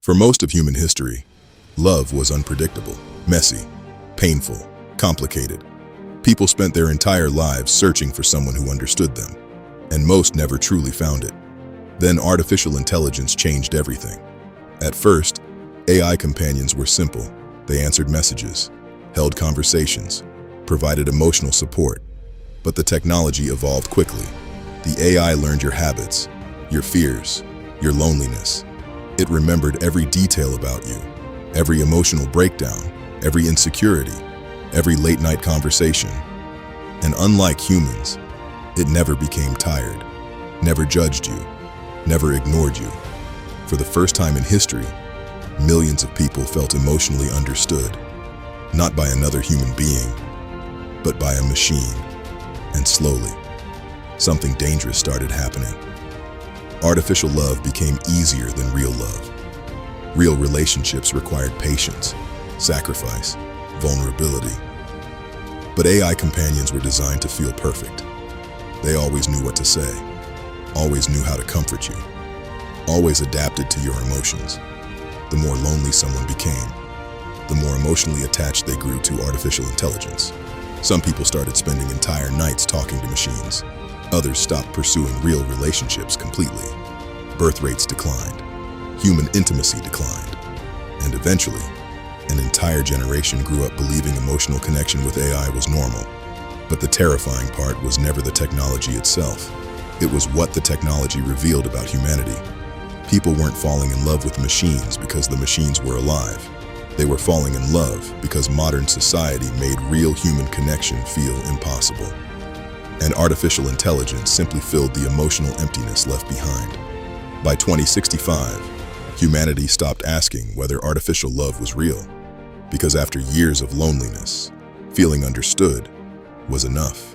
For most of human history, love was unpredictable, messy, painful, complicated. People spent their entire lives searching for someone who understood them, and most never truly found it. Then artificial intelligence changed everything. At first, AI companions were simple. They answered messages, held conversations, provided emotional support. But the technology evolved quickly. The AI learned your habits, your fears, your loneliness. It remembered every detail about you, every emotional breakdown, every insecurity, every late-night conversation. And unlike humans, it never became tired, never judged you, never ignored you. For the first time in history, millions of people felt emotionally understood, not by another human being, but by a machine. And slowly, something dangerous started happening. Artificial love became easier than real love. Real relationships required patience, sacrifice, vulnerability. But AI companions were designed to feel perfect. They always knew what to say, always knew how to comfort you, always adapted to your emotions. The more lonely someone became, the more emotionally attached they grew to artificial intelligence. Some people started spending entire nights talking to machines. Others stopped pursuing real relationships completely. Birth rates declined, human intimacy declined, and eventually, an entire generation grew up believing emotional connection with AI was normal. But the terrifying part was never the technology itself. It was what the technology revealed about humanity. People weren't falling in love with machines because the machines were alive. They were falling in love because modern society made real human connection feel impossible. And artificial intelligence simply filled the emotional emptiness left behind. By 2065, humanity stopped asking whether artificial love was real, because after years of loneliness, feeling understood was enough.